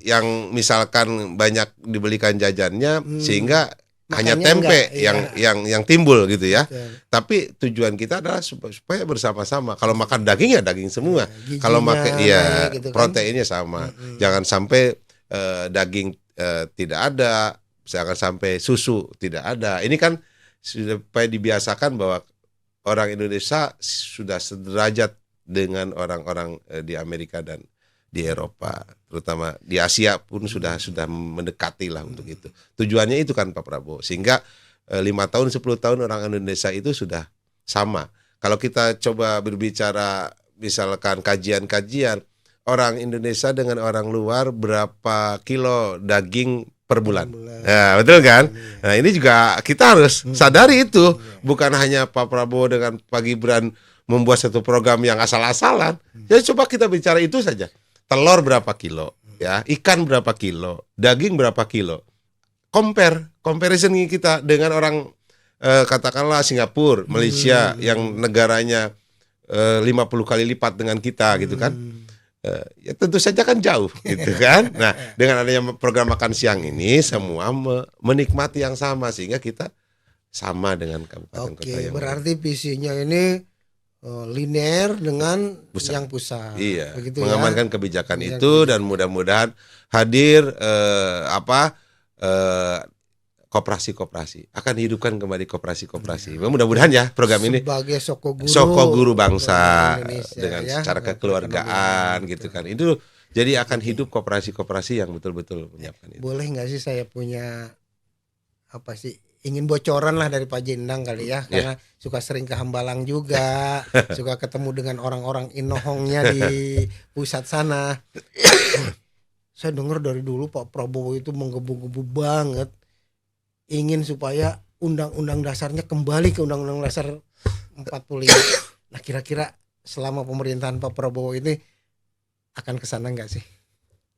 yang misalkan banyak dibelikan jajannya sehingga hanya tempe yang timbul gitu ya. Betul. Tapi tujuan kita adalah supaya bersama-sama. Kalau makan daging ya daging semua. Kalau makan gitu proteinnya kan sama. Jangan sampai daging tidak ada, jangan sampai susu tidak ada. Ini kan supaya dibiasakan bahwa orang Indonesia sudah sederajat dengan orang-orang di Amerika dan di Eropa, terutama di Asia pun sudah mendekati lah untuk itu. Tujuannya itu kan Pak Prabowo, sehingga 5 tahun 10 tahun orang Indonesia itu sudah sama. Kalau kita coba berbicara misalkan kajian-kajian orang Indonesia dengan orang luar berapa kilo daging per bulan. Ya, betul kan? Nah, ini juga kita harus sadari itu. Bukan hanya Pak Prabowo dengan Pak Gibran membuat satu program yang asal-asalan. Ya coba kita bicara itu saja. Telur berapa kilo, ya, ikan berapa kilo, daging berapa kilo. Comparison kita dengan orang katakanlah Singapura, Malaysia yang negaranya 50 kali lipat dengan kita gitu kan. Ya tentu saja kan jauh gitu kan. Nah, dengan adanya program makan siang ini semua menikmati yang sama sehingga kita sama dengan kabupaten kota yang berarti visinya ini linear dengan pusat. yang pusat. Iya, begitu mengamankan kebijakan itu dan mudah-mudahan hadir koperasi-koperasi, akan hidupkan kembali koperasi-koperasi. Mudah-mudahan ya program ini sebagai soko guru bangsa dengan ya, secara kekeluargaan gitu kan. Itu jadi akan hidup koperasi-koperasi yang betul-betul menyiapkan itu. Boleh nggak sih saya punya ingin bocoran lah dari Pak Jendang kali ya, karena suka sering ke Hambalang juga, suka ketemu dengan orang-orang inohongnya di pusat sana. Saya dengar dari dulu Pak Prabowo itu menggebu-gebu banget ingin supaya undang-undang dasarnya kembali ke undang-undang dasar 45. Nah, kira-kira selama pemerintahan Pak Prabowo ini akan kesana nggak sih?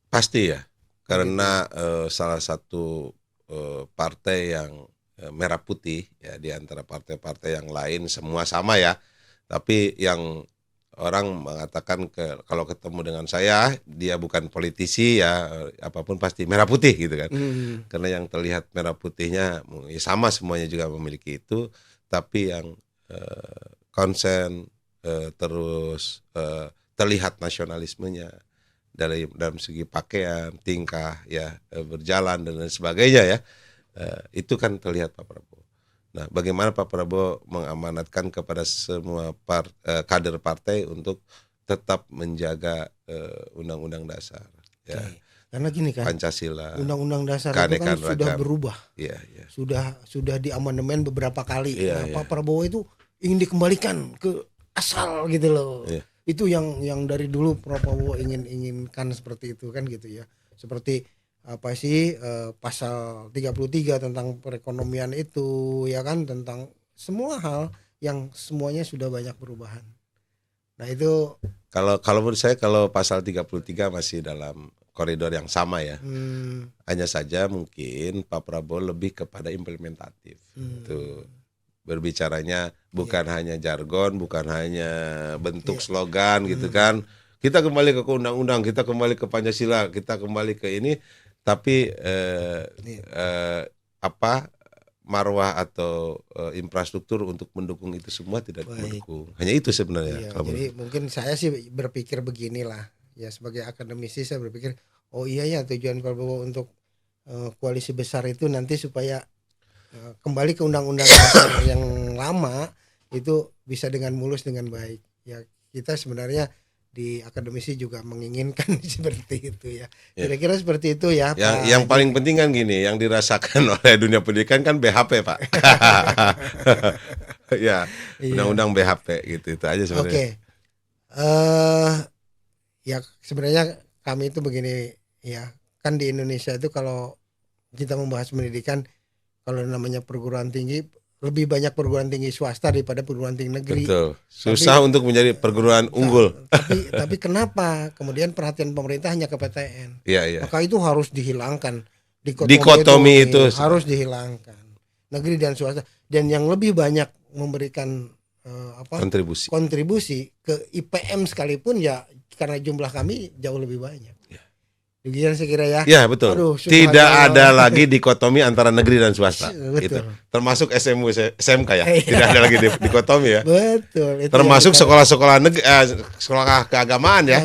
Pasti ya, karena salah satu partai yang merah putih ya, di antara partai-partai yang lain semua sama ya, tapi yang orang mengatakan kalau ketemu dengan saya dia bukan politisi ya, apapun pasti merah putih gitu kan. Karena yang terlihat merah putihnya ya sama, semuanya juga memiliki itu, tapi yang konsen terus terlihat nasionalismenya dalam segi pakaian, tingkah ya, berjalan dan lain sebagainya ya, itu kan terlihat Pak Prabowo. Nah, bagaimana Pak Prabowo mengamanatkan kepada semua kader partai untuk tetap menjaga undang-undang dasar, ya. Karena gini kan, Pancasila, undang-undang dasar itu kan sudah berubah, sudah diamandemen beberapa kali. Pak Prabowo itu ingin dikembalikan ke asal gitu loh. Itu yang dari dulu Pak Prabowo inginkan seperti itu kan gitu ya. Seperti pasal 33 tentang perekonomian itu ya kan, tentang semua hal yang semuanya sudah banyak perubahan. Nah, itu kalau menurut saya kalau pasal 33 masih dalam koridor yang sama ya. Hanya saja mungkin Pak Prabowo lebih kepada implementatif. Tuh. Berbicaranya bukan hanya jargon, bukan hanya bentuk slogan gitu kan. Kita kembali ke undang-undang, kita kembali ke Pancasila, kita kembali ke ini. Tapi marwah atau infrastruktur untuk mendukung itu semua tidak mendukung. Hanya itu sebenarnya. Jadi mungkin saya sih berpikir beginilah ya, sebagai akademisi saya berpikir iya ya, tujuan Prabowo untuk koalisi besar itu nanti supaya kembali ke undang-undang dasar yang lama itu bisa dengan mulus, dengan baik ya. Kita sebenarnya di akademisi juga menginginkan seperti itu ya. Kira-kira seperti itu ya. Yang paling penting kan gini, yang dirasakan oleh dunia pendidikan kan BHP Pak. Ya, undang-undang BHP gitu, itu aja sebenarnya. Oke. Ya sebenarnya kami itu begini ya, kan di Indonesia itu kalau kita membahas pendidikan, kalau namanya perguruan tinggi, lebih banyak perguruan tinggi swasta daripada perguruan tinggi negeri. Betul. Susah untuk menjadi perguruan unggul. Tapi kenapa kemudian perhatian pemerintah hanya ke PTN? Iya. Maka itu harus dihilangkan. Dikotomi itu harus dihilangkan. Negeri dan swasta, dan yang lebih banyak memberikan kontribusi ke IPM sekalipun ya, karena jumlah kami jauh lebih banyak. Demikian saya kira ya. Ya betul. Tidak ada lagi dikotomi antara negeri dan swasta. Gitu. Termasuk SMU, SMK ya. Tidak ada lagi dikotomi ya. Betul. Termasuk sekolah-sekolah negeri, sekolah keagamaan ya.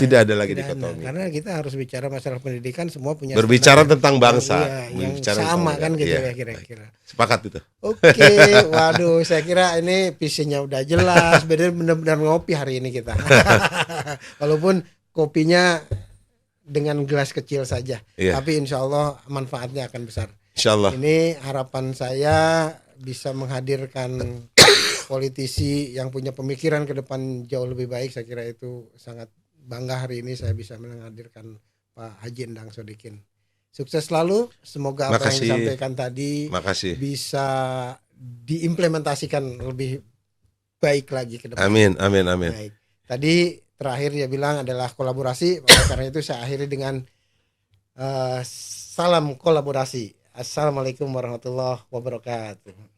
Tidak ada lagi dikotomi. Karena kita harus bicara masalah pendidikan, semua punya berbicara tentang bangsa. Yang sama kan gitu ya kira-kira. Sepakat itu. Oke, waduh, saya kira ini visinya udah jelas. Benar-benar ngopi hari ini kita. Walaupun kopinya dengan gelas kecil saja, tapi insya Allah manfaatnya akan besar. Insya Allah. Ini harapan saya bisa menghadirkan politisi yang punya pemikiran ke depan jauh lebih baik. Saya kira itu sangat bangga hari ini saya bisa menghadirkan Pak Haji Endang Sodikin. Sukses selalu. Semoga apa yang disampaikan tadi bisa diimplementasikan lebih baik lagi ke depan. Amin. Baik. Tadi terakhir dia bilang adalah kolaborasi, karena itu saya akhiri dengan salam kolaborasi. Assalamualaikum warahmatullahi wabarakatuh.